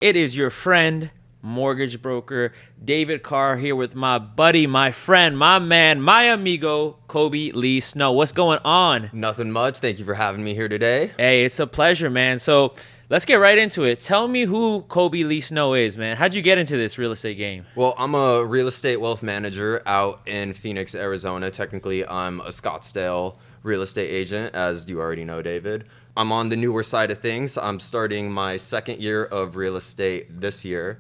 It is your friend, mortgage broker, David Carr, here with my buddy, my friend, my man, my amigo, Coby Lee Snow. What's going on? Nothing much. Thank you for having me here today. Hey, it's a pleasure, man. So let's get right into it. Tell me who Coby Lee Snow is, man. How'd you get into this real estate game? Well, I'm a real estate wealth manager out in Phoenix, Arizona. Technically, I'm a Scottsdale real estate agent, as you already know, David. I'm on the newer side of things. I'm starting my second year of real estate this year.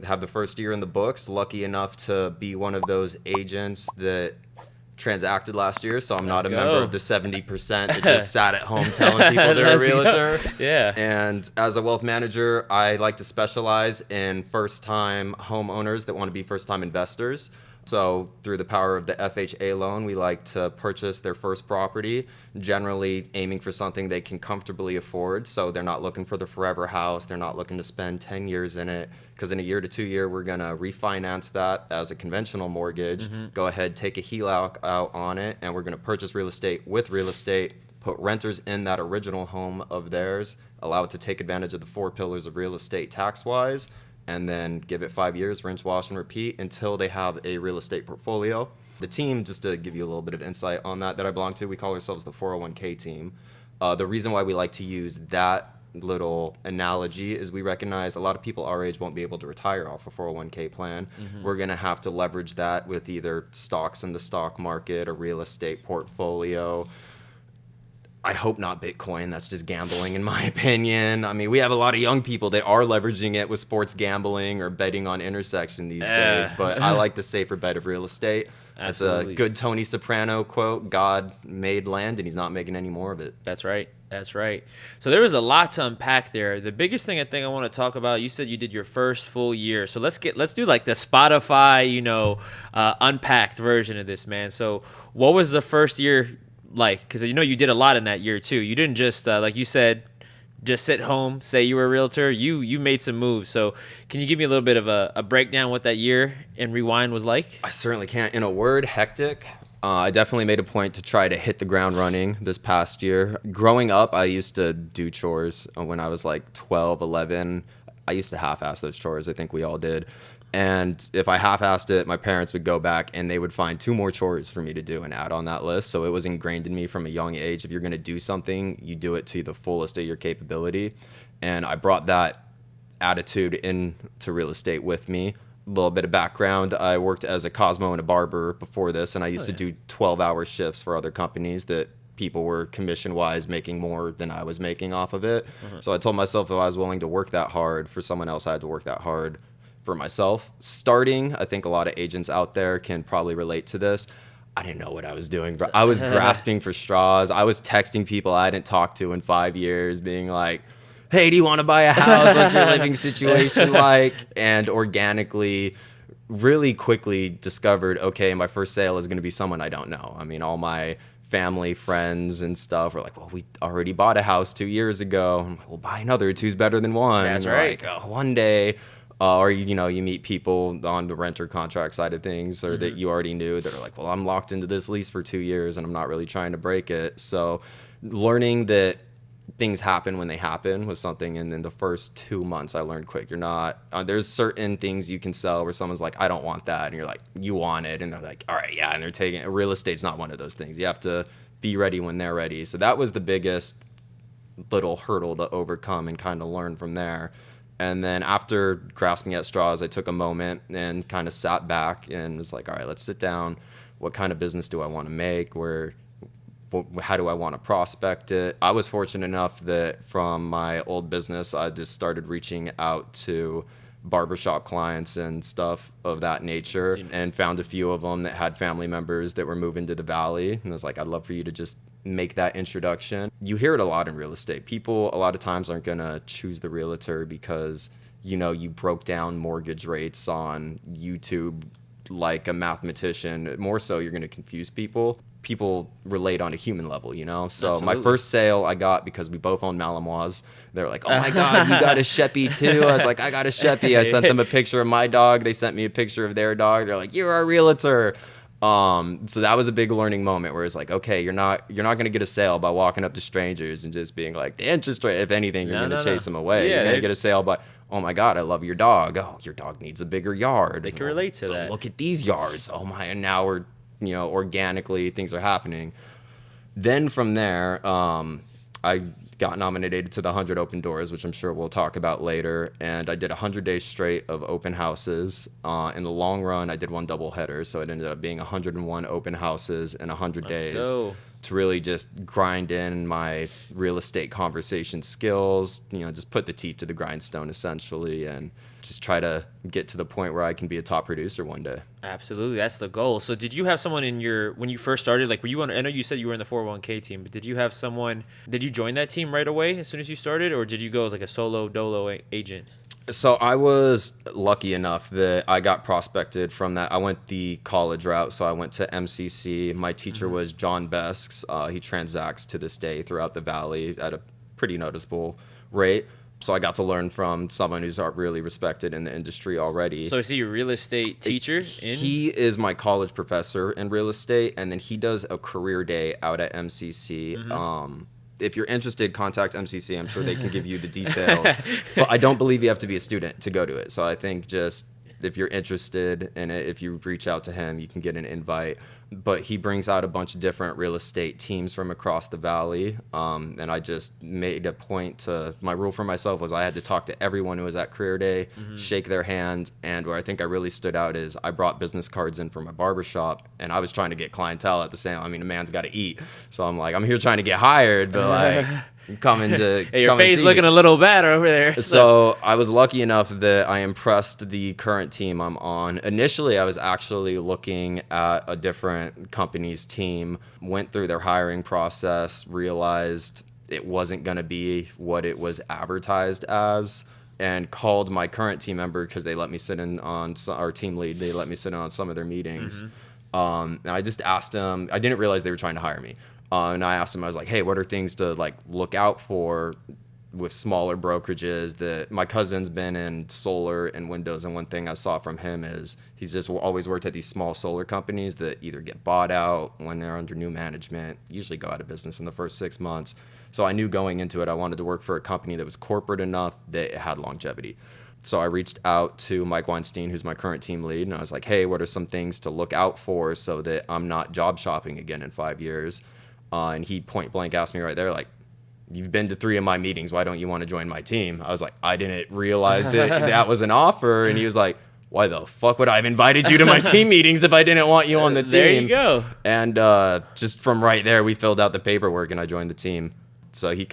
Have the first year in the books. Lucky enough to be one of those agents that transacted last year, so I'm not a member of the 70% that just sat at home telling people they're a realtor. Yeah. And as a wealth manager, I like to specialize in first-time homeowners that want to be first-time investors. So through the power of the FHA loan, we like to purchase their first property, generally aiming for something they can comfortably afford. So they're not looking for the forever house. They're not looking to spend 10 years in it, because in a year to 2 year, we're going to refinance that as a conventional mortgage, go ahead, take a HELOC out on it, and we're going to purchase real estate with real estate, put renters in that original home of theirs, allow it to take advantage of the 4 pillars of real estate tax-wise, and then give it 5 years, rinse, wash, and repeat until they have a real estate portfolio. The team, just to give you a little bit of insight on that I belong to, we call ourselves the 401k team. The reason why we like to use that little analogy is we recognize a lot of people our age won't be able to retire off a 401k plan. We're going to have to leverage that with either stocks in the stock market, a real estate portfolio. I hope not Bitcoin. That's just gambling, in my opinion. I mean, we have a lot of young people that are leveraging it with sports gambling or betting on intersection these days. But I like the safer bet of real estate. That's a good Tony Soprano quote. God made land, and he's not making any more of it. That's right. That's right. So there was a lot to unpack there. The biggest thing I think I want to talk about, you said you did your first full year. So let's do like the Spotify, unpacked version of this, man. So what was the first year like? Because you did a lot in that year too. You didn't just like you said, just sit home, say you were a realtor. You made some moves. So can you give me a little bit of a breakdown what that year in Rewind was like? I certainly can't. In a word, hectic. I definitely made a point to try to hit the ground running this past year. Growing up, I used to do chores when I was like 12, 11. I used to half-ass those chores. I think we all did. And if I half-assed it, my parents would go back and they would find 2 more chores for me to do and add on that list. So it was ingrained in me from a young age. If you're going to do something, you do it to the fullest of your capability. And I brought that attitude into real estate with me. A little bit of background. I worked as a Cosmo and a barber before this, and I used to do 12-hour shifts for other companies that people were commission-wise making more than I was making off of it. So I told myself if I was willing to work that hard for someone else, I had to work that hard for myself. Starting, I think a lot of agents out there can probably relate to this. I didn't know what I was doing, bro. I was grasping for straws. I was texting people I hadn't talked to in 5 years, being like, hey, do you want to buy a house? What's your living situation like? And organically, really quickly discovered, okay, my first sale is going to be someone I don't know. I mean, all my family, friends, and stuff were like, well, we already bought a house 2 years ago. I'm like, well, buy another. 2's better than 1. That's right. Like, oh, one day. Or, you meet people on the renter contract side of things or that you already knew that are like, well, I'm locked into this lease for 2 years and I'm not really trying to break it. So learning that things happen when they happen was something. And then the first 2 months I learned quick. You're not, there's certain things you can sell where someone's like, I don't want that. And you're like, you want it. And they're like, all right, yeah. And they're taking it. Real estate's not one of those things. You have to be ready when they're ready. So that was the biggest little hurdle to overcome and kind of learn from there. And then after grasping at straws, I took a moment and kind of sat back and was like, all right, let's sit down. What kind of business do I want to make? How do I want to prospect it? I was fortunate enough that from my old business, I just started reaching out to barbershop clients and stuff of that nature and found a few of them that had family members that were moving to the Valley. And I was like, I'd love for you to just make that introduction. You hear it a lot in real estate. People a lot of times aren't going to choose the realtor because, you broke down mortgage rates on YouTube like a mathematician. More so, you're going to confuse people. People relate on a human level, So Absolutely. My first sale I got because we both own Malinois. They're like, oh my God, you got a Sheppy too? I was like, I got a Sheppy. I sent them a picture of my dog. They sent me a picture of their dog. They're like, you're a realtor. So that was a big learning moment where it's like, okay, you're not going to get a sale by walking up to strangers and just being like, the interest rate. If anything, you're going to chase them away. Yeah, you're going to get a sale by, oh my God, I love your dog. Oh, your dog needs a bigger yard. They can relate to that. Look at these yards. Oh my, and now we're, organically things are happening. Then from there, I got nominated to the 100 Open Doors, which I'm sure we'll talk about later. And I did 100 days straight of open houses. In the long run, I did one double header. So it ended up being 101 open houses in 100 days. Go. To really just grind in my real estate conversation skills, just put the teeth to the grindstone essentially, and just try to get to the point where I can be a top producer one day. Absolutely. That's the goal. So did you have someone when you first started, like, were you on, I know you said you were in the 401k team, but did you join that team right away as soon as you started, or did you go as like a solo dolo agent? So I was lucky enough that I got prospected from that. I went the college route, so I went to MCC. My teacher was John Besks. He transacts to this day throughout the Valley at a pretty noticeable rate. So I got to learn from someone who's really respected in the industry already. So is he a real estate teacher? He is my college professor in real estate, and then he does a career day out at MCC. If you're interested, contact MCC. I'm sure they can give you the details. But I don't believe you have to be a student to go to it. So I think just if you're interested in it, if you reach out to him, you can get an invite. But he brings out a bunch of different real estate teams from across the Valley. And I just made a point to, my rule for myself was I had to talk to everyone who was at career day, shake their hand. And where I think I really stood out is I brought business cards in from my barbershop, and I was trying to get clientele at the same. I mean, a man's got to eat. So I'm like, I'm here trying to get hired, but like, coming to hey, your come face looking a little bad over there. So I was lucky enough that I impressed the current team I'm on. Initially, I was actually looking at a different company's team, went through their hiring process, realized it wasn't going to be what it was advertised as, and called my current team member because they let me sit in on our team lead. They let me sit in on some of their meetings. And I just asked them, I didn't realize they were trying to hire me. And I asked him, I was like, hey, what are things to like look out for with smaller brokerages? That my cousin's been in solar and windows, and one thing I saw from him is he's just always worked at these small solar companies that either get bought out when they're under new management, usually go out of business in the first 6 months. So I knew going into it, I wanted to work for a company that was corporate enough that it had longevity. So I reached out to Mike Weinstein, who's my current team lead, and I was like, hey, what are some things to look out for so that I'm not job shopping again in 5 years? And he point blank asked me right there, like, you've been to 3 of my meetings. Why don't you want to join my team? I was like, I didn't realize that was an offer. And he was like, why the fuck would I have invited you to my team meetings if I didn't want you on the team? There you go. And just from right there, we filled out the paperwork and I joined the team. So he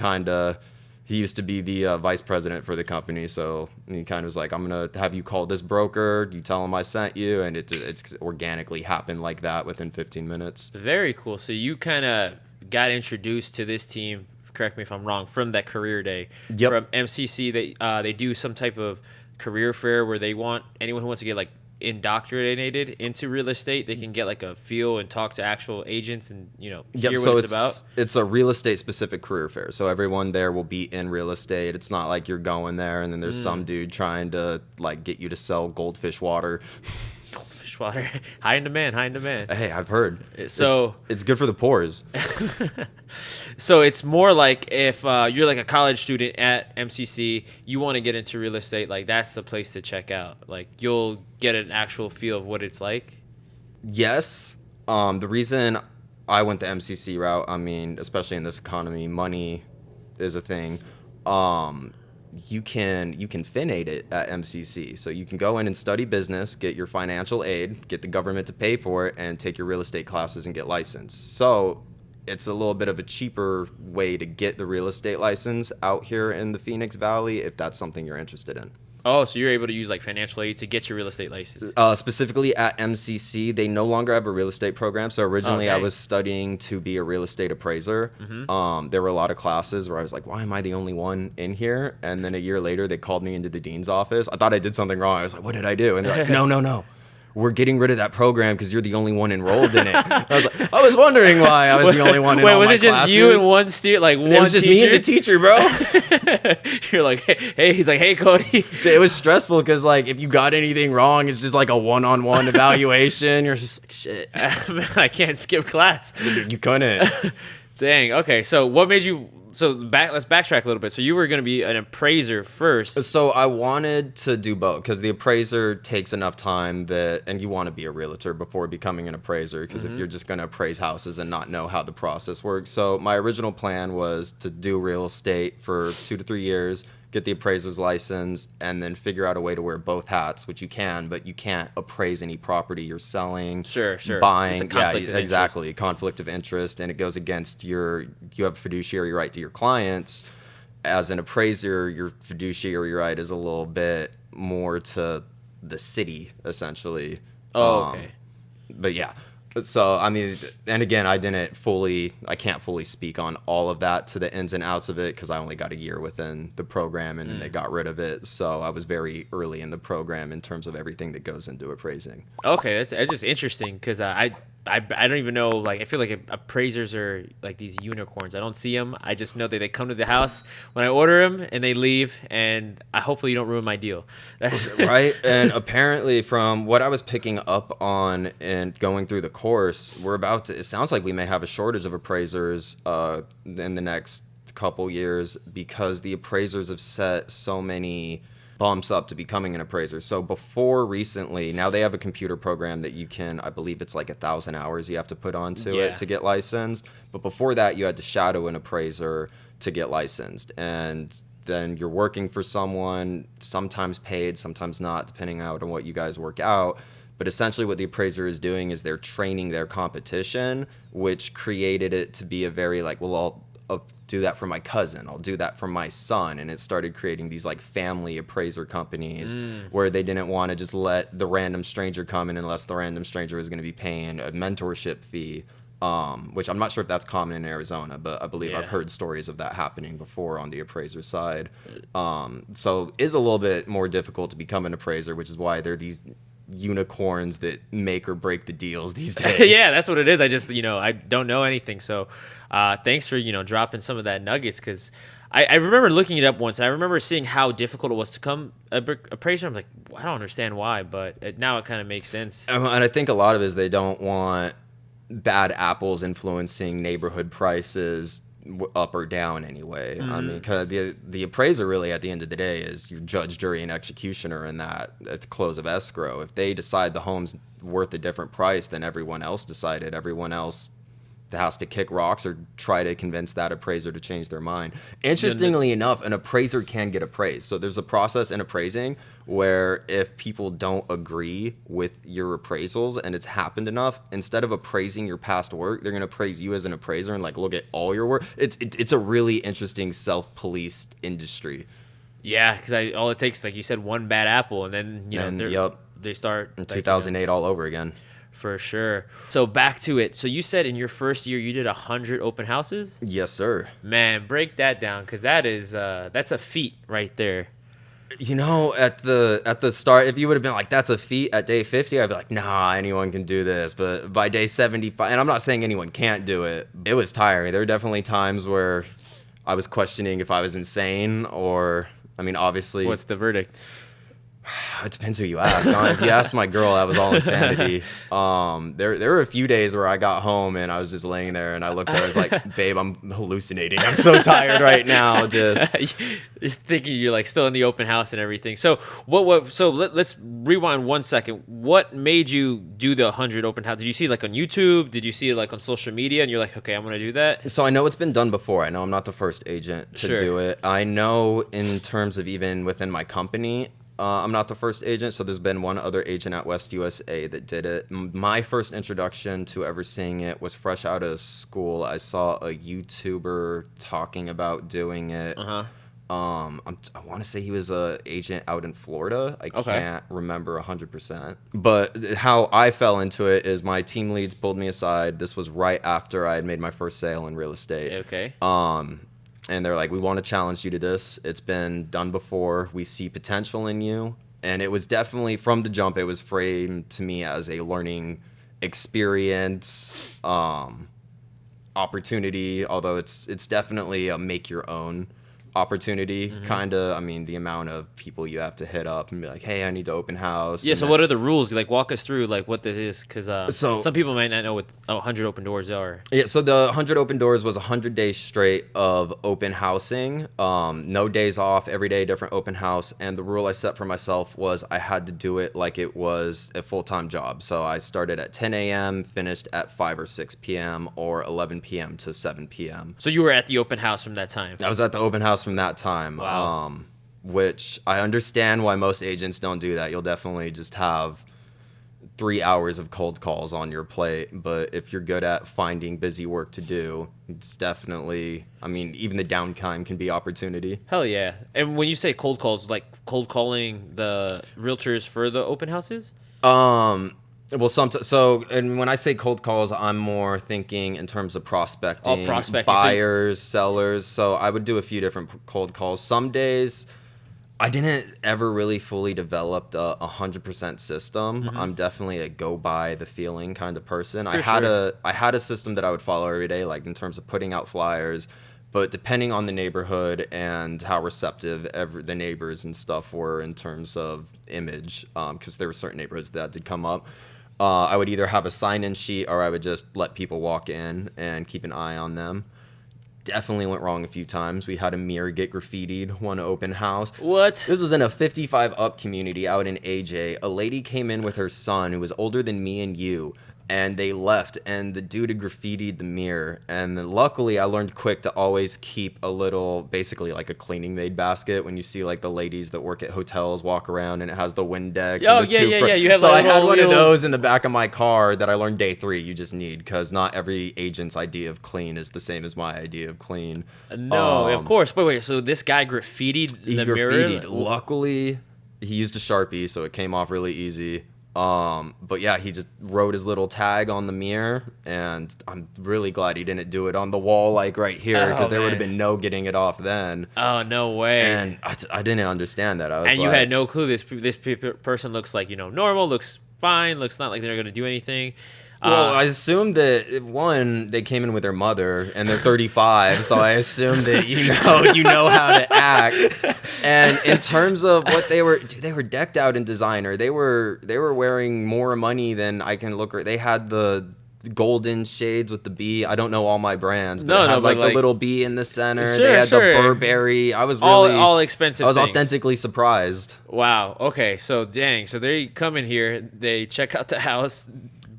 used to be the vice president for the company. So he kind of was like, I'm going to have you call this broker. You tell him I sent you. And it's organically happened like that within 15 minutes. Very cool. So you kind of got introduced to this team, correct me if I'm wrong, from that career day. Yep. From MCC, they do some type of career fair where they want anyone who wants to get like indoctrinated into real estate, they can get like a feel and talk to actual agents and hear what it's about. It's a real estate specific career fair, so everyone there will be in real estate. It's not like you're going there and then there's some dude trying to like get you to sell goldfish water. Goldfish water, high in demand. Hey, I've heard. So it's good for the pores. So it's more like if you're like a college student at MCC, you want to get into real estate, like that's the place to check out. Like you'll get an actual feel of what it's like. Yes. The reason I went the MCC route, I mean, especially in this economy, money is a thing. You can FinAid it at MCC. So you can go in and study business, get your financial aid, get the government to pay for it, and take your real estate classes and get licensed. So it's a little bit of a cheaper way to get the real estate license out here in the Phoenix Valley if that's something you're interested in. Oh, so you're able to use like financial aid to get your real estate license? Specifically at MCC, they no longer have a real estate program. So originally I was studying to be a real estate appraiser. There were a lot of classes where I was like, why am I the only one in here? And then a year later, they called me into the dean's office. I thought I did something wrong. I was like, what did I do? And they're like, no. We're getting rid of that program because you're the only one enrolled in it. I was wondering why I was the only one in all my classes. Wait, was it just you and one student, like one teacher? It was just me and the teacher, bro. You're like, hey, he's like, hey, Cody. It was stressful because like if you got anything wrong, it's just like a one-on-one evaluation. You're just like, shit. Man, I can't skip class. You couldn't. Dang. Okay. So what made you let's backtrack a little bit. So you were going to be an appraiser first. So I wanted to do both because the appraiser takes enough time and you want to be a realtor before becoming an appraiser, because if you're just going to appraise houses and not know how the process works. So my original plan was to do real estate for 2 to 3 years, get the appraiser's license, and then figure out a way to wear both hats, which you can, but you can't appraise any property you're selling, Sure. buying. It's a conflict of exactly. interest. Conflict of interest, and it goes against you have a fiduciary right to your clients. As an appraiser, your fiduciary right is a little bit more to the city, essentially. Oh, okay. But yeah. So, I mean, and again, I can't fully speak on all of that to the ins and outs of it because I only got a year within the program and then they got rid of it. So I was very early in the program in terms of everything that goes into appraising. Okay, that's just interesting because I don't even know, like, I feel like appraisers are like these unicorns. I don't see them. I just know that they come to the house when I order them and they leave, and hopefully you don't ruin my deal. That's Right? And apparently from what I was picking up on and going through the course, it sounds like we may have a shortage of appraisers in the next couple years because the appraisers have set so many bumps up to becoming an appraiser. So before recently, now they have a computer program that you can, I believe it's like 1,000 hours you have to put onto it to get licensed. But before that, you had to shadow an appraiser to get licensed. And then you're working for someone, sometimes paid, sometimes not, depending out on what you guys work out. But essentially what the appraiser is doing is they're training their competition, which created it to be a very like, well, I'll do that for my cousin, I'll do that for my son. And it started creating these like family appraiser companies where they didn't want to just let the random stranger come in unless the random stranger was going to be paying a mentorship fee, which I'm not sure if that's common in Arizona, but I believe I've heard stories of that happening before on the appraiser side. So it is a little bit more difficult to become an appraiser, which is why there are these unicorns that make or break the deals these days. Yeah, that's what it is. I just, I don't know anything. So thanks for, dropping some of that nuggets, because I remember looking it up once, and I remember seeing how difficult it was to become a appraiser. I'm like, I don't understand why, but now it kind of makes sense. And I think a lot of it is they don't want bad apples influencing neighborhood prices up or down anyway. I mean, because the appraiser really at the end of the day is your judge, jury, and executioner in that at the close of escrow. If they decide the home's worth a different price than everyone else decided, everyone else has to kick rocks or try to convince that appraiser to change their mind. Interestingly enough, an appraiser can get appraised. So there's a process in appraising where if people don't agree with your appraisals and it's happened enough, instead of appraising your past work, they're going to appraise you as an appraiser and like look at all your work. It's a really interesting self-policed industry. Yeah, because all it takes, like you said, one bad apple, and then they start in 2008 all over again. For sure. So back to it. So you said in your first year you did 100 open houses? Yes, sir. Man, break that down, because that's a feat right there. At the start, if you would have been like, that's a feat at day 50, I'd be like, nah, anyone can do this. But by day 75, and I'm not saying anyone can't do it, it was tiring. There were definitely times where I was questioning if I was insane or, I mean, obviously. What's the verdict? It depends who you ask. If you ask my girl, that was all insanity. There were a few days where I got home and I was just laying there and I looked at her, I was like, babe, I'm hallucinating. I'm so tired right now. Just thinking you're like still in the open house and everything. So let's rewind 1 second. What made you do the 100 open house? Did you see it like on YouTube? Did you see it like on social media and you're like, okay, I'm going to do that? So I know it's been done before. I know I'm not the first agent to do it. I know in terms of even within my company, I'm not the first agent, so there's been one other agent at West USA that did it. My first introduction to ever seeing it was fresh out of school. I saw a YouTuber talking about doing it. I want to say he was an agent out in Florida. I can't remember 100%. But how I fell into it is my team leads pulled me aside. This was right after I had made my first sale in real estate. Okay. And they're like, we want to challenge you to this. It's been done before. We see potential in you. And it was definitely, from the jump, it was framed to me as a learning experience, opportunity, although it's definitely a make your own opportunity, kind of. I mean, the amount of people you have to hit up and be like, hey, I need to open house. Yeah, and so then- what are the rules? Like, walk us through, like, what this is, because So- some people might not know what 100 open doors are. Yeah, so the 100 open doors was 100 days straight of open housing. No days off, every day different open house. And the rule I set for myself was I had to do it like it was a full-time job. So I started at 10 a.m., finished at 5 or 6 p.m. or 11 p.m. to 7 p.m. So you were at the open house from that time. I was at the open house from that time. Wow. Which I understand why most agents don't do that. You'll definitely just have 3 hours of cold calls on your plate. But if you're good at finding busy work to do, it's definitely, I mean, even the downtime can be opportunity. Hell yeah. And when you say cold calls, like cold calling the realtors for the open houses? Well, so, and when I say cold calls, I'm more thinking in terms of prospecting, prospecting. buyers, sellers. So I would do a few different cold calls. Some days I didn't ever really fully develop a 100% system. I'm definitely a go by the feeling kind of person. I had a system that I would follow every day, like in terms of putting out flyers. But depending on the neighborhood and how receptive the neighbors and stuff were in terms of image, because there were certain neighborhoods that did come up, I would either have a sign-in sheet or I would just let people walk in and keep an eye on them. Definitely went wrong a few times. We had a mirror get graffitied one open house. What? This was in a 55 up community out in AJ. A lady came in with her son who was older than me and you, and they left, and the dude had graffitied the mirror. And then luckily I learned quick to always keep a little, basically like a cleaning maid basket when you see like the ladies that work at hotels walk around and it has the Windex. Oh, and the yeah. You have so like I had a one of little- those in the back of my car that I learned day 3 you just need, because not every agent's idea of clean is the same as my idea of clean. No, of course. Wait. So this guy graffitied the mirror? Luckily, he used a Sharpie, so it came off really easy. But yeah, he just wrote his little tag on the mirror, and I'm really glad he didn't do it on the wall like right here, because there would have man. been no getting it off then. Oh, no way. And I didn't understand that. I was And you had no clue this person looks like, normal, looks fine, looks not like they're going to do anything. Well, I assumed that one, they came in with their mother, and they're 35, so I assumed that you know how to act. And in terms of what they were decked out in designer. They were wearing more money than I can look. They had the golden shades with the bee. I don't know all my brands, but it had but the little bee in the center. Sure, they had sure. the Burberry. I was really all expensive. I was things. authentically surprised. Wow. Okay. So so they come in here, they check out the house,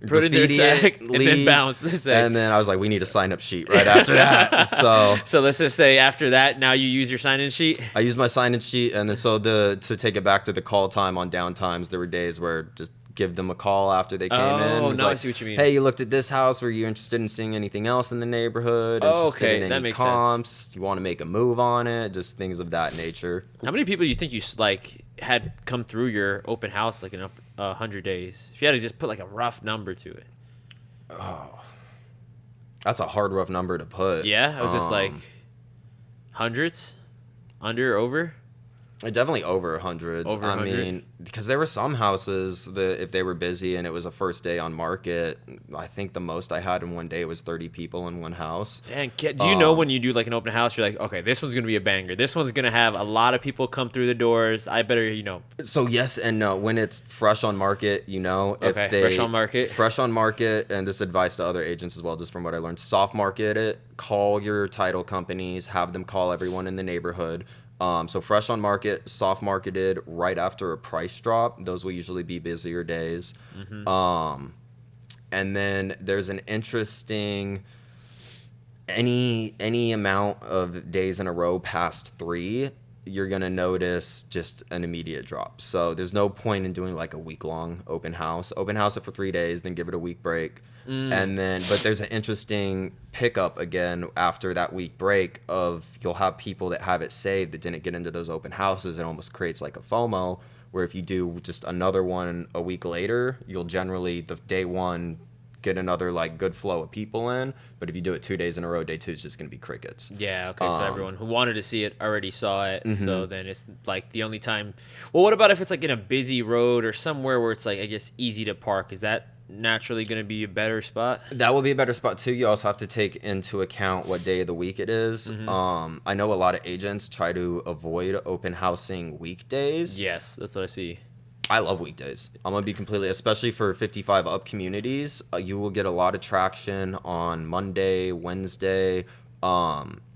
put in their Graffiti tag, it, and then leave, bounce. And then I was like, we need a sign-up sheet right after that. So let's just say after that, now you use your sign-in sheet. I used my sign-in sheet, and then to take it back to the call time on downtimes, there were days where just give them a call after they came in. It was now I like, see what you mean. Hey, you looked at this house. Were you interested in seeing anything else in the neighborhood? Oh, Interested okay, in any that makes comps? sense. Do you want to make a move on it? Just things of that nature. How many people you think you had come through your open house in 100 days? If you had to just put like a rough number to it. That's a hard, rough number to put. Yeah, I was just like hundreds, under, over. Definitely over hundreds. Over I 100? mean, because there were some houses that if they were busy and it was a first day on market, I think the most I had in one day was 30 people in one house. Dang, do you know when you do like an open house, you're like, okay, this one's gonna be a banger. This one's gonna have a lot of people come through the doors. I better, So yes and no. When it's fresh on market, Okay, fresh on market. Fresh on market, and this advice to other agents as well, just from what I learned. Soft market it. Call your title companies. Have them call everyone in the neighborhood. So fresh on market, soft marketed right after a price drop. Those will usually be busier days. And then there's an interesting any amount of days in a row past 3, you're gonna notice just an immediate drop. So there's no point in doing like a week-long open house. Open house it for 3 days, then give it a week break. And then, but there's an interesting pickup again after that week break of you'll have people that have it saved that didn't get into those open houses. It almost creates like a FOMO where if you do just another one a week later, you'll generally the day one get another like good flow of people in. But if you do it 2 days in a row, day 2 is just gonna be crickets. Yeah, okay, so everyone who wanted to see it already saw it, so then it's like the only time. Well, what about if it's like in a busy road or somewhere where it's like, I guess, easy to park? Is that naturally going to be a better spot? That will be a better spot too. You also have to take into account what day of the week it is. I know a lot of agents try to avoid open housing weekdays. Yes, that's what I see. I love weekdays. I'm gonna be completely, especially for 55 up communities. You will get a lot of traction on Monday, Wednesday.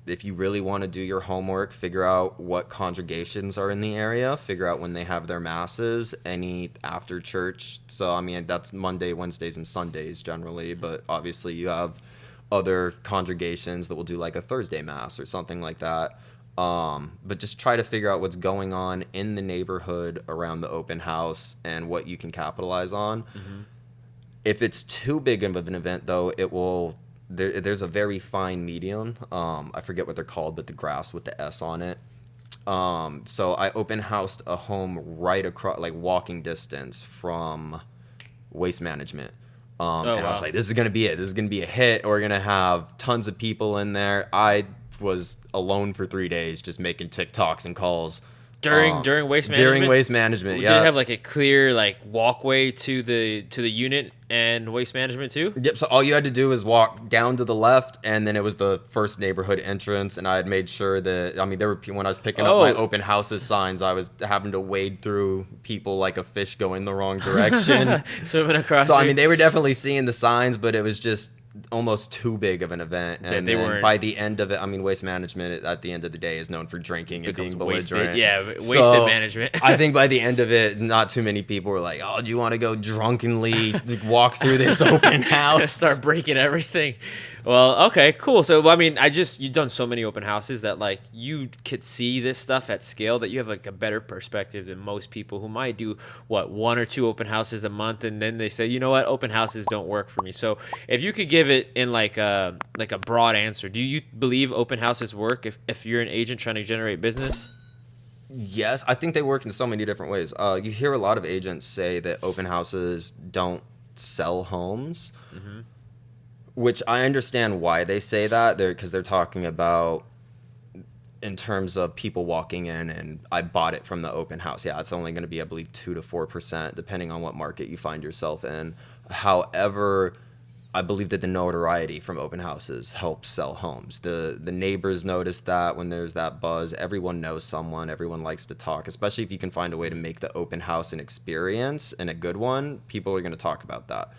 If you really want to do your homework, figure out what congregations are in the area, figure out when they have their masses, any after church. So, I mean, that's Monday, Wednesdays, and Sundays generally, but obviously you have other congregations that will do like a Thursday mass or something like that. But just try to figure out what's going on in the neighborhood around the open house and what you can capitalize on. If it's too big of an event, though, it will... There's a very fine medium. I forget what they're called, but the grass with the S on it. So I open housed a home right across, like walking distance from Waste Management. And I was like, this is going to be it. This is going to be a hit. We're going to have tons of people in there. I was alone for 3 days just making TikToks and calls. During Waste Management? During Waste Management, yeah. Did it have like a clear like walkway to the unit and Waste Management too? Yep, so all you had to do was walk down to the left, and then it was the first neighborhood entrance, and I had made sure that, I mean, there were, when I was picking up my open houses signs, I was having to wade through people like a fish going the wrong direction. Swimming across. So, I mean, they were definitely seeing the signs, but it was just almost too big of an event. And they then weren't... by the end of it, I mean, Waste Management at the end of the day is known for drinking and being belligerent. Wasted management. I think by the end of it, not too many people were like, oh, do you want to go drunkenly walk through this open house? Start breaking everything. Well, okay, cool. So, I mean, you've done so many open houses that, like, you could see this stuff at scale, that you have, like, a better perspective than most people who might do, 1 or 2 open houses a month, and then they say, you know what, open houses don't work for me. So, if you could give it in, like a broad answer, do you believe open houses work if you're an agent trying to generate business? Yes, I think they work in so many different ways. You hear a lot of agents say that open houses don't sell homes. Which I understand why they say that, because they're talking about in terms of people walking in and I bought it from the open house. Yeah, it's only going to be, I believe, 2 to 4%, depending on what market you find yourself in. However, I believe that the notoriety from open houses helps sell homes. The neighbors notice that when there's that buzz. Everyone knows someone. Everyone likes to talk, especially if you can find a way to make the open house an experience and a good one. People are going to talk about that.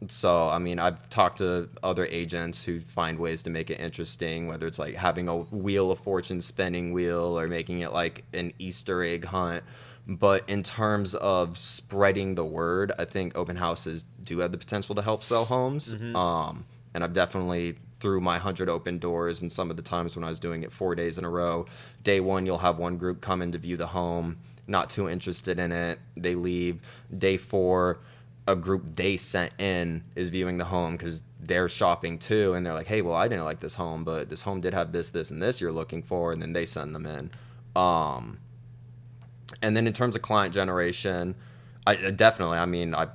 So, I mean, I've talked to other agents who find ways to make it interesting, whether it's like having a Wheel of Fortune spinning wheel or making it like an Easter egg hunt. But in terms of spreading the word, I think open houses do have the potential to help sell homes. And I've definitely, through my 100 open doors and some of the times when I was doing it 4 days in a row, day 1, you'll have one group come in to view the home, not too interested in it. They leave. Day 4, a group they sent in is viewing the home because they're shopping too, and they're like, hey, well, I didn't like this home, but this home did have this, this, and this you're looking for, and then they send them in. And then in terms of client generation, I definitely, I mean, I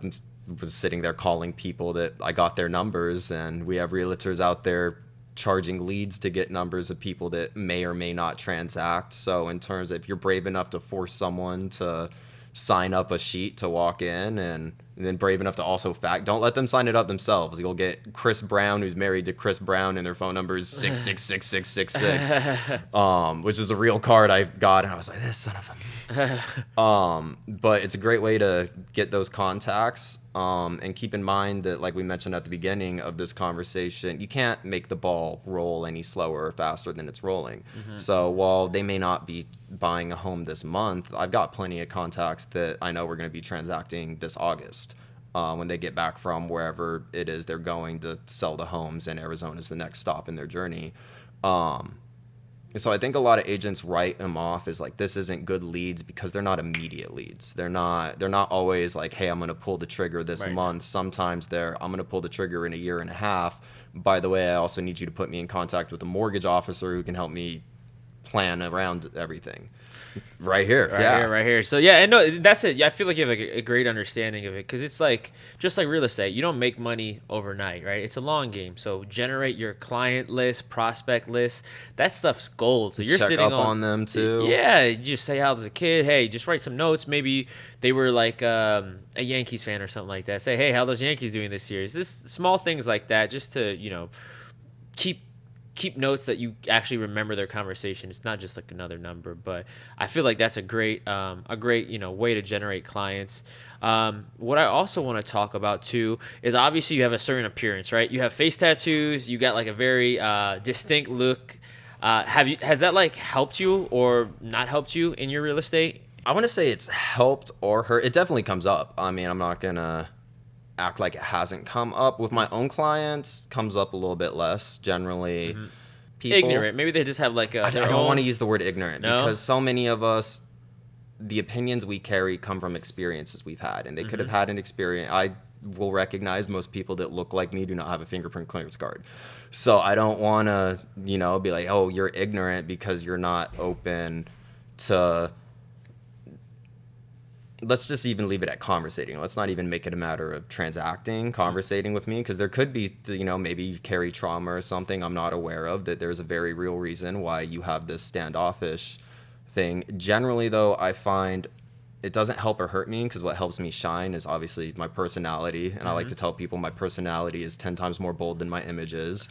was sitting there calling people that I got their numbers, and we have realtors out there charging leads to get numbers of people that may or may not transact. So in terms of, if you're brave enough to force someone to sign up a sheet to walk in, and then brave enough to also don't let them sign it up themselves. You'll get Chris Brown, who's married to Chris Brown, and their phone number is 6666666, which is a real card I got, and I was like, this son of a... But it's a great way to get those contacts, and keep in mind that, like we mentioned at the beginning of this conversation, you can't make the ball roll any slower or faster than it's rolling. So while they may not be buying a home this month, I've got plenty of contacts that I know we're going to be transacting this August, when they get back from wherever it is they're going to sell the homes, and Arizona is the next stop in their journey. So I think a lot of agents write them off as like, this isn't good leads, because they're not immediate leads. They're not always like, hey, I'm going to pull the trigger this month. Sometimes I'm going to pull the trigger in a year and a half. By the way, I also need you to put me in contact with a mortgage officer who can help me plan around everything. Right here. Right here. So yeah, and no, that's it. Yeah, I feel like you have a great understanding of it, because it's like just like real estate. You don't make money overnight, right? It's a long game. So generate your client list, prospect list. That stuff's gold. So you're Check sitting up on them too. Yeah, you just say how as a kid. Hey, just write some notes. Maybe they were like a Yankees fan or something like that. Say, hey, how those Yankees doing this year? It's just small things like that, just to keep notes that you actually remember their conversation. It's not just like another number. But I feel like that's a great way to generate clients. What I also want to talk about too is obviously you have a certain appearance, right? You have face tattoos. You got like a very distinct look. Has that like helped you or not helped you in your real estate? I want to say it's helped or hurt. It definitely comes up. I mean, I'm not gonna act like it hasn't come up. With my own clients, comes up a little bit less generally. People, ignorant. Maybe they just have like I don't want to use the word ignorant, because so many of us, the opinions we carry come from experiences we've had, and they could have had an experience. I will recognize most people that look like me do not have a fingerprint clearance card. So I don't want to, be like, oh, you're ignorant because you're not open to. Let's just even leave it at conversating. Let's not even make it a matter of conversating with me, because there could be, maybe you carry trauma or something I'm not aware of, that there's a very real reason why you have this standoffish thing. Generally, though, I find it doesn't help or hurt me, because what helps me shine is obviously my personality. And I like to tell people my personality is 10 times more bold than my image is.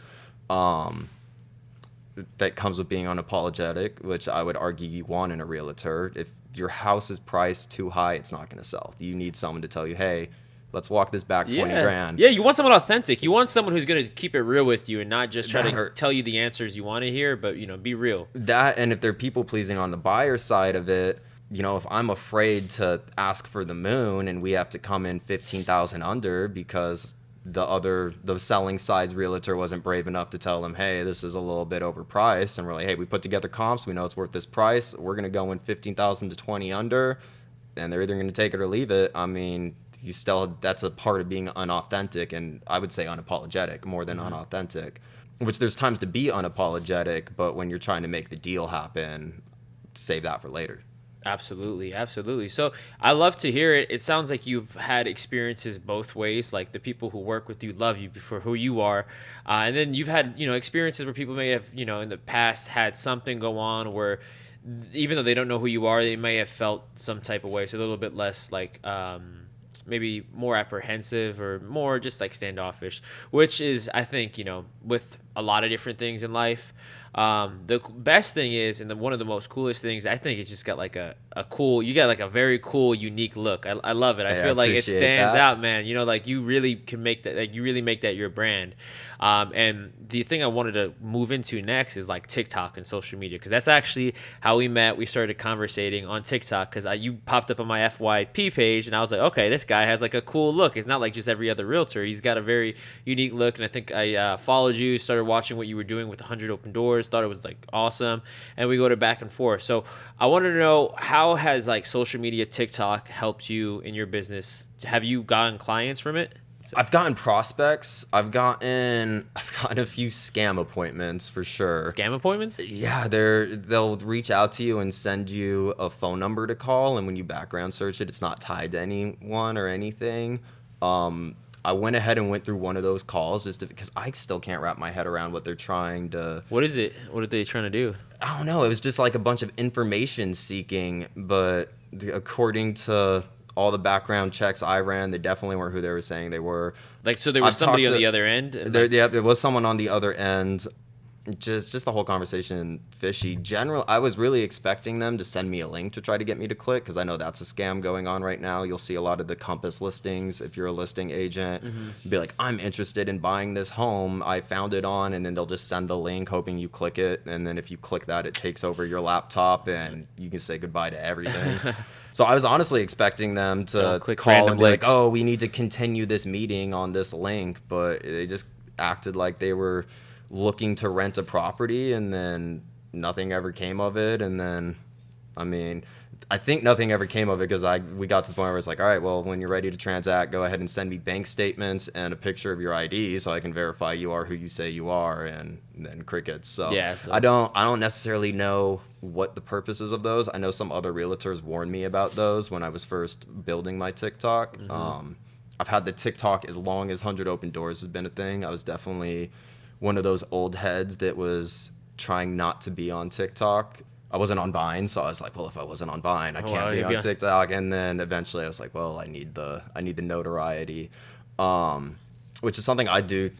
That comes with being unapologetic, which I would argue you want in a realtor. If your house is priced too high, it's not going to sell. You need someone to tell you, hey, let's walk this back 20 grand. Yeah, you want someone authentic. You want someone who's going to keep it real with you and not just try to tell you the answers you want to hear, but, be real. That, and if they're people pleasing on the buyer side of it, if I'm afraid to ask for the moon and we have to come in 15,000 under because the selling side's realtor wasn't brave enough to tell them, hey, this is a little bit overpriced, and we're like, hey, we put together comps, we know it's worth this price, we're going to go in 15,000 to 20 under, and they're either going to take it or leave it. I mean, that's a part of being unauthentic, and I would say unapologetic more than unauthentic, which there's times to be unapologetic, but when you're trying to make the deal happen, save that for later. Absolutely. So I love to hear it. It sounds like you've had experiences both ways. Like the people who work with you love you for who you are. And then you've had, experiences where people may have, in the past had something go on where even though they don't know who you are, they may have felt some type of way. So a little bit less like maybe more apprehensive or more just like standoffish, which is, I think, with a lot of different things in life. The best thing is, and one of the most coolest things, I think, it's just got like you got like a very cool, unique look. I love it. I feel like it stands out, man. Like you really can make that, like you really make that your brand. And the thing I wanted to move into next is like TikTok and social media, because that's actually how we met. We started conversating on TikTok because you popped up on my FYP page, and I was like, okay, this guy has like a cool look. It's not like just every other realtor. He's got a very unique look, and I think I followed you, started watching what you were doing with 100 Open Doors, thought it was like awesome, and we go to back and forth. So I wanted to know, how has like social media, TikTok helped you in your business? Have you gotten clients from it? I've gotten prospects. I've gotten a few scam appointments for sure. Scam appointments? Yeah, they'll reach out to you and send you a phone number to call, and when you background search it, it's not tied to anyone or anything. I went ahead and went through one of those calls because I still can't wrap my head around what they're trying to. What is it? What are they trying to do? I don't know. It was just like a bunch of information seeking, but according to all the background checks I ran, they definitely weren't who they were saying they were. Like, so there was somebody on the other end? There was someone on the other end. Just the whole conversation fishy. I was really expecting them to send me a link to try to get me to click, because I know that's a scam going on right now. You'll see a lot of the Compass listings, if you're a listing agent, be like, I'm interested in buying this home. I found it on, and then they'll just send the link hoping you click it. And then if you click that, it takes over your laptop and you can say goodbye to everything. So I was honestly expecting them to call and be like, oh, we need to continue this meeting on this link. But they just acted like they were looking to rent a property, and then nothing ever came of it. And then, I mean, I think nothing ever came of it because we got to the point where it's like, all right, well, when you're ready to transact, go ahead and send me bank statements and a picture of your ID so I can verify you are who you say you are, and then crickets. So, Yeah, so- I don't necessarily know what the purposes of those. I know some other realtors warned me about those when I was first building my TikTok. I've had the TikTok as long as 100 Open Doors has been a thing. I was definitely one of those old heads that was trying not to be on TikTok. I wasn't on Vine, so I was like, well, if I wasn't on Vine, I can't be on TikTok. And then eventually I was like, well, I need the notoriety, which is something I do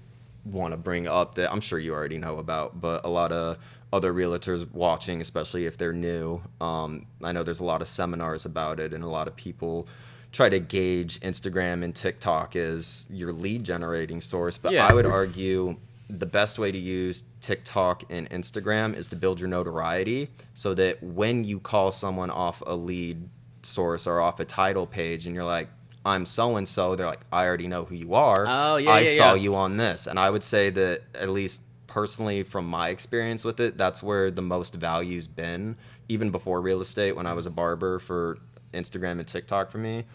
want to bring up that I'm sure you already know about, but a lot of other realtors watching, especially if they're new, I know there's a lot of seminars about it, and a lot of people try to gauge Instagram and TikTok as your lead generating source. But Yeah. I would argue the best way to use TikTok and Instagram is to build your notoriety so that when you call someone off a lead source or off a title page and you're like, I'm so-and-so, they're like, I already know who you are. Oh, yeah, I saw yeah. you on this. And I would say that, at least personally from my experience with it, that's where the most value's been, even before real estate, when I was a barber, for Instagram and TikTok for me.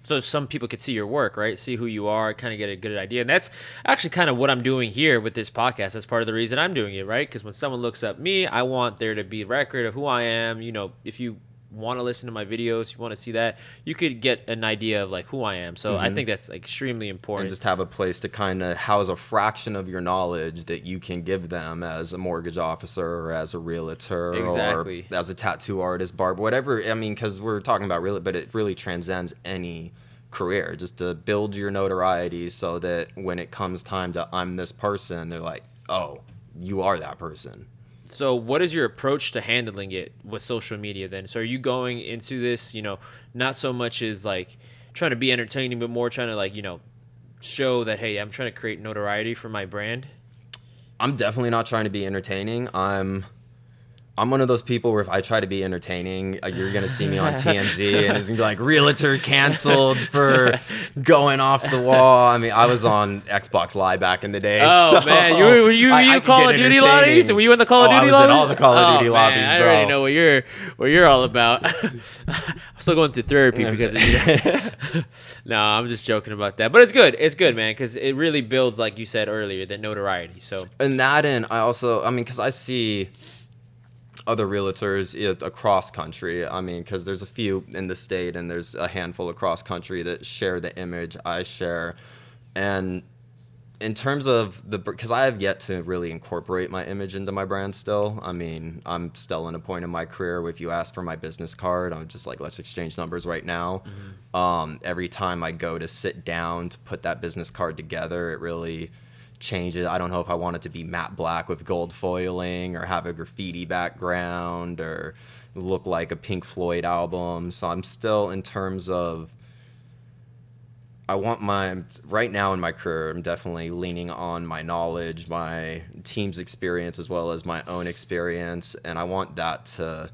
So some people could see your work, right? See who you are, kind of get a good idea. And that's actually kind of what I'm doing here with this podcast. That's part of the reason I'm doing it, right? Because when someone looks up me, I want there to be a record of who I am. You know, if you want to listen to my videos, you want to see that, you could get an idea of like who I am. So I think that's extremely important. And just have a place to kind of house a fraction of your knowledge that you can give them as a mortgage officer or as a realtor Exactly. or as a tattoo artist, barber, whatever. I mean, because we're talking about real, but it really transcends any career, just to build your notoriety so that when it comes time to I'm this person, they're like, oh, you are that person. So what is your approach to handling it with social media then? So are you going into this, not so much as like trying to be entertaining, but more trying to like, show that, hey, I'm trying to create notoriety for my brand? I'm definitely not trying to be entertaining. I'm one of those people where if I try to be entertaining, you're going to see me on TMZ and it's going to be like, realtor canceled for going off the wall. I mean, I was on Xbox Live back in the day. Oh, so man. Were you Call of Duty lobbies? Were you in the Call of Duty lobbies? I was in all the Call of Duty lobbies, man, bro. I already know what you're all about. I'm still going through therapy because of you. No, I'm just joking about that. But it's good. It's good, man, because it really builds, like you said earlier, that notoriety. So, and that, and because I see other realtors across country. I mean, because there's a few in the state and there's a handful across country that share the image I share. And in terms of because I have yet to really incorporate my image into my brand still. I mean, I'm still in a point in my career where if you ask for my business card, I'm just like, let's exchange numbers right now. Every time I go to sit down to put that business card together, it really changes. I don't know if I want it to be matte black with gold foiling or have a graffiti background or look like a Pink Floyd album. So I'm still, in terms of, right now in my career, I'm definitely leaning on my knowledge, my team's experience, as well as my own experience. And I want that to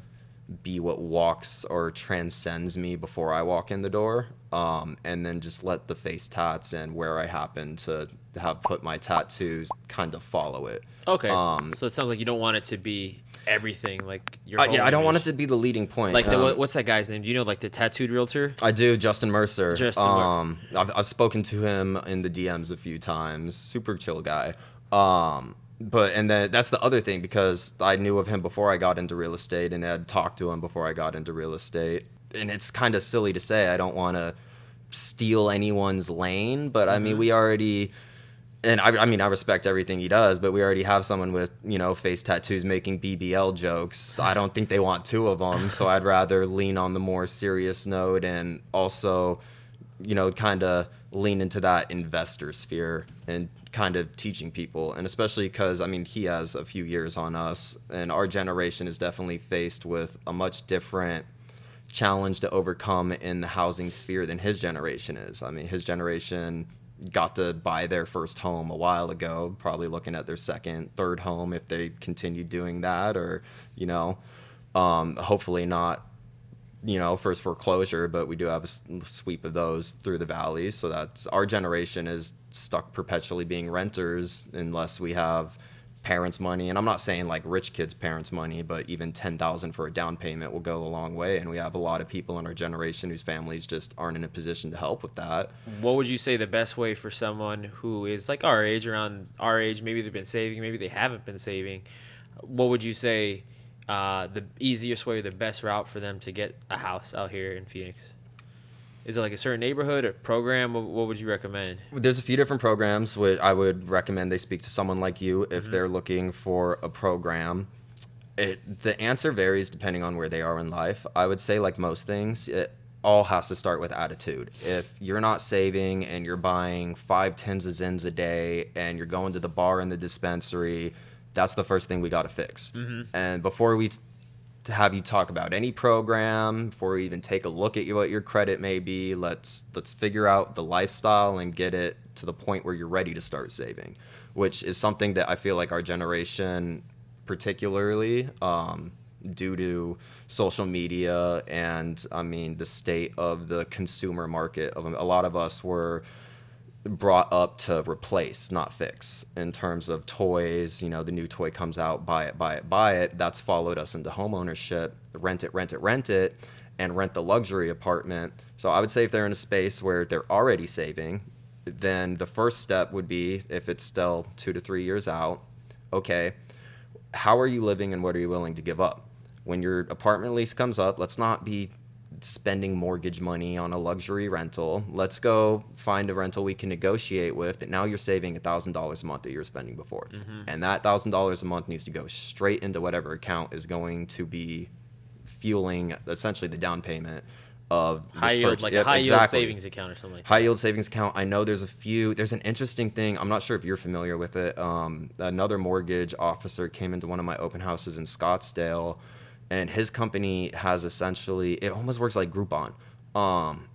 be what walks or transcends me before I walk in the door. And then just let the face tats and where I happen to have put my tattoos kind of follow it. Okay, so it sounds like you don't want it to be everything, like your yeah, I don't want it to be the leading point. Like what's that guy's name? Do you know, like the tattooed realtor? I do, Justin Mercer. I've spoken to him in the DMs a few times. Super chill guy. And then that's the other thing, because I knew of him before I got into real estate and had talked to him before I got into real estate. And it's kind of silly to say, I don't want to steal anyone's lane, but I mean, we already, and I mean, I respect everything he does, but we already have someone with, face tattoos making BBL jokes. I don't think they want two of them, so I'd rather lean on the more serious note and also, kind of lean into that investor sphere and kind of teaching people. And especially because, I mean, he has a few years on us, and our generation is definitely faced with a much different challenge to overcome in the housing sphere than his generation is. I mean, his generation got to buy their first home a while ago, probably looking at their second, third home if they continue doing that, or, hopefully not, first foreclosure, but we do have a sweep of those through the valleys. So that's, our generation is stuck perpetually being renters unless we have parents' money. And I'm not saying like rich kids' parents' money, but even $10,000 for a down payment will go a long way. And we have a lot of people in our generation whose families just aren't in a position to help with that. What would you say the best way for someone who is like our age, around our age, maybe they've been saving, maybe they haven't been saving, what would you say the easiest way or the best route for them to get a house out here in Phoenix? Is it like a certain neighborhood or program? What would you recommend? There's a few different programs. I would recommend they speak to someone like you if they're looking for a program. The answer varies depending on where they are in life. I would say, like most things, it all has to start with attitude. If you're not saving and you're buying 5 tins of Zins a day and you're going to the bar and the dispensary, that's the first thing we got to fix. And before we have you talk about any program, before we even take a look at what your credit may be, let's figure out the lifestyle and get it to the point where you're ready to start saving, which is something that I feel like our generation, particularly due to social media and I mean the state of the consumer market, a lot of us were brought up to replace, not fix. In terms of toys, the new toy comes out, buy it. That's followed us into home ownership, rent it, and rent the luxury apartment. So I would say if they're in a space where they're already saving, then the first step would be, if it's still 2 to 3 years out, okay, how are you living and what are you willing to give up? When your apartment lease comes up, let's not be spending mortgage money on a luxury rental. Let's go find a rental we can negotiate with that now you're saving $1,000 a month that you were spending before. And that $1,000 a month needs to go straight into whatever account is going to be fueling essentially the down payment of high yield, like a high yield savings account or something like that. High yield savings account. I know there's an interesting thing. I'm not sure if you're familiar with it. Another mortgage officer came into one of my open houses in Scottsdale, and his company has essentially, it almost works like Groupon.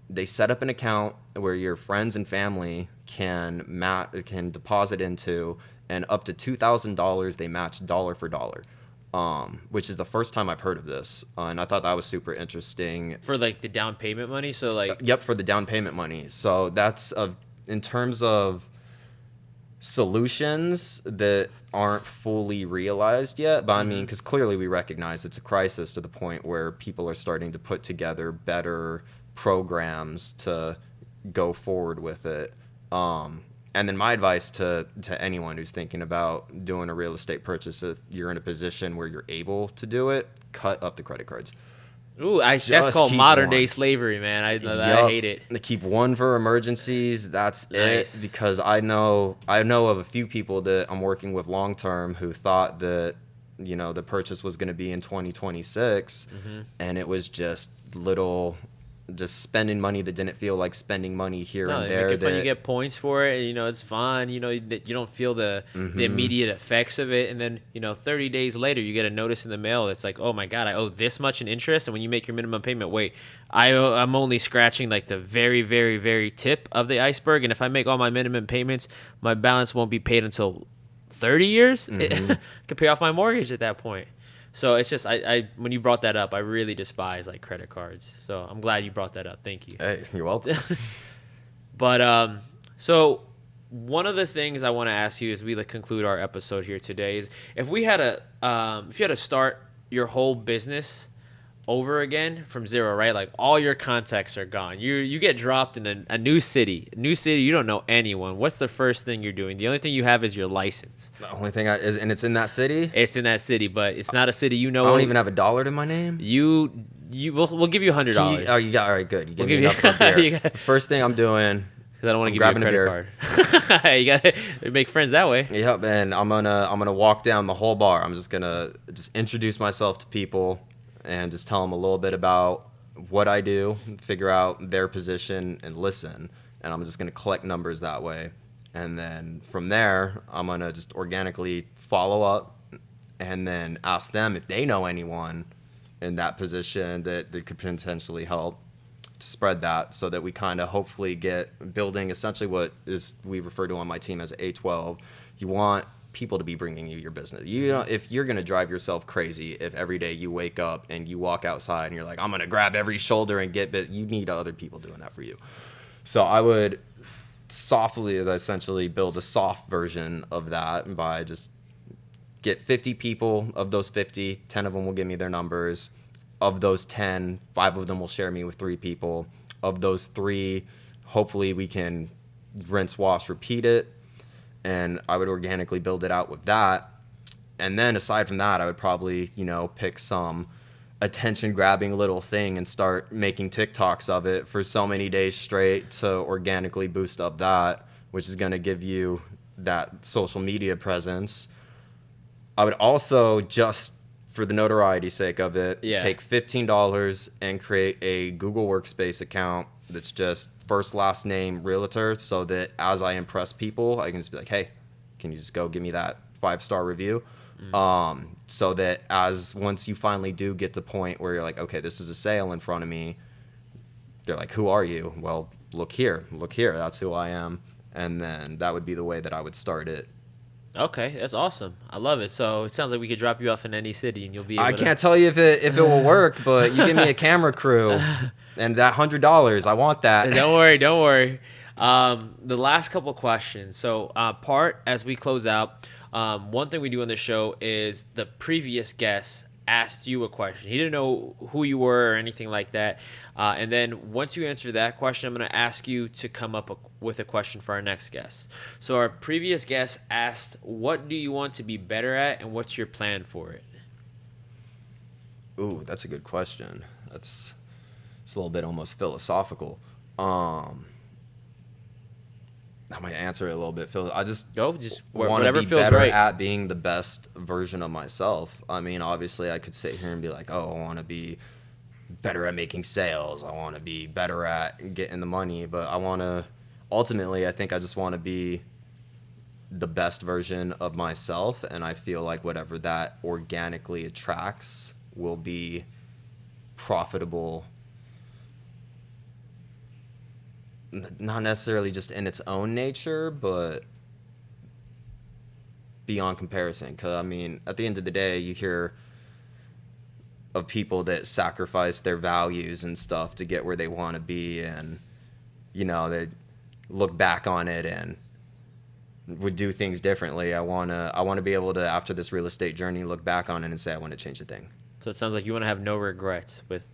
They set up an account where your friends and family can deposit into, and up to $2,000 they match dollar for dollar, which is the first time I've heard of this, and I thought that was super interesting. For like the down payment money, so like yep, for the down payment money. So that's in terms of solutions that aren't fully realized yet, but I mean, because clearly we recognize it's a crisis to the point where people are starting to put together better programs to go forward with it. And then my advice to anyone who's thinking about doing a real estate purchase, if you're in a position where you're able to do it, cut up the credit cards. Ooh, that's called modern day slavery, man. I hate it. They keep one for emergencies. That's nice. it. Because I know of a few people that I'm working with long term who thought that the purchase was going to be in 2026, and it was just spending money that didn't feel like spending money here and there. Make it fun. You get points for it. It's fun. You don't feel the immediate effects of it. And then 30 days later, you get a notice in the mail that's like, oh my God, I owe this much in interest. And when you make your minimum payment, wait, I'm only scratching like the very, very, very tip of the iceberg. And if I make all my minimum payments, my balance won't be paid until 30 years. I could pay off my mortgage at that point. So it's just I when you brought that up, I really despise like credit cards. So I'm glad you brought that up. Thank you. Hey, you're welcome. But so one of the things I want to ask you as we conclude our episode here today is if you had to start your whole business over again from zero, right? Like all your contacts are gone. You get dropped in a new city. You don't know anyone. What's the first thing you're doing? The only thing you have is your license. The only thing and it's in that city? It's in that city, but it's not a city I don't even have $1 to my name? We'll give you $100. All right, good. You give me enough for a beer. First thing I'm doing, because I don't want to give you a credit card. You got to make friends that way. Yep, and I'm gonna walk down the whole bar. I'm just gonna introduce myself to people and just tell them a little bit about what I do, figure out their position, and listen. And I'm just going to collect numbers that way. And then from there, I'm going to just organically follow up and then ask them if they know anyone in that position that could potentially help to spread that, so that we kind of hopefully get building essentially what is we refer to on my team as A12. You want people to be bringing you your business. If you're going to drive yourself crazy, if every day you wake up and you walk outside and you're like, I'm going to grab every shoulder and get bit, you need other people doing that for you. So I would softly essentially build a soft version of that by just get 50 people. Of those 50, 10 of them will give me their numbers. Of those 10, 5 of them will share me with 3 people. Of those 3, hopefully we can rinse, wash, repeat it. And I would organically build it out with that. And then aside from that, I would probably, pick some attention-grabbing little thing and start making TikToks of it for so many days straight to organically boost up that, which is going to give you that social media presence. I would also, just for the notoriety sake of it, take $15 and create a Google Workspace account that's just first, last name, realtor, so that as I impress people, I can just be like, hey, can you just go give me that 5-star review? So that once you finally do get the point where you're like, okay, this is a sale in front of me, they're like, who are you? Well, look here, that's who I am. And then that would be the way that I would start it. Okay, that's awesome. I love it. So it sounds like we could drop you off in any city and you'll be able I can't tell you if it will work, but you give me a camera crew and that $100, I want that. Don't worry. The last couple questions. So as we close out, one thing we do on the show is the previous guest asked you a question. He didn't know who you were or anything like that. And then once you answer that question, I'm going to ask you to come up with a question for our next guest. So our previous guest asked, what do you want to be better at and what's your plan for it? Ooh, that's a good question. It's a little bit almost philosophical. I might answer it a little bit. I just want to be better at being the best version of myself. I mean, obviously, I could sit here and be like, oh, I want to be better at making sales. I want to be better at getting the money. But ultimately, I think I just want to be the best version of myself. And I feel like whatever that organically attracts will be profitable. Not necessarily just in its own nature, but beyond comparison. Because, I mean, at the end of the day, you hear of people that sacrifice their values and stuff to get where they want to be. And, they look back on it and would do things differently. I want to be able to, after this real estate journey, look back on it and say, I want to change a thing. So it sounds like you want to have no regrets with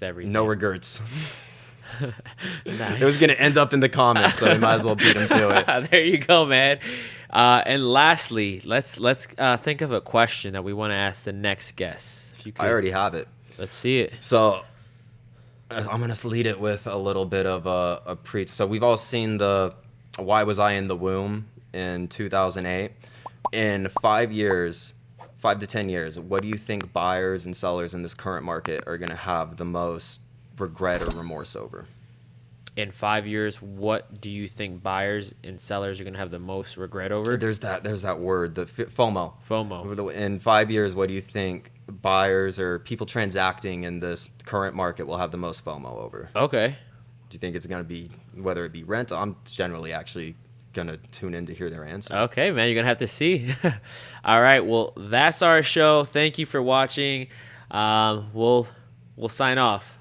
everything. No regrets. Nice. It was going to end up in the comments, so we might as well beat them to it. There you go, man. And lastly, let's think of a question that we want to ask the next guest. If you could. I already have it. Let's see it. So I'm going to lead it with a little bit of a So we've all seen the Why Was I in the Womb in 2008. In 5 to 10 years, what do you think buyers and sellers in this current market are going to have the most regret or remorse over? In 5 years, what do you think buyers and sellers are going to have the most regret over? There's that word, the FOMO. FOMO. In 5 years, what do you think buyers or people transacting in this current market will have the most FOMO over? Okay. Do you think it's going to be, whether it be rent? I'm generally actually going to tune in to hear their answer. Okay, man, you're going to have to see. All right, well, that's our show. Thank you for watching. We'll sign off.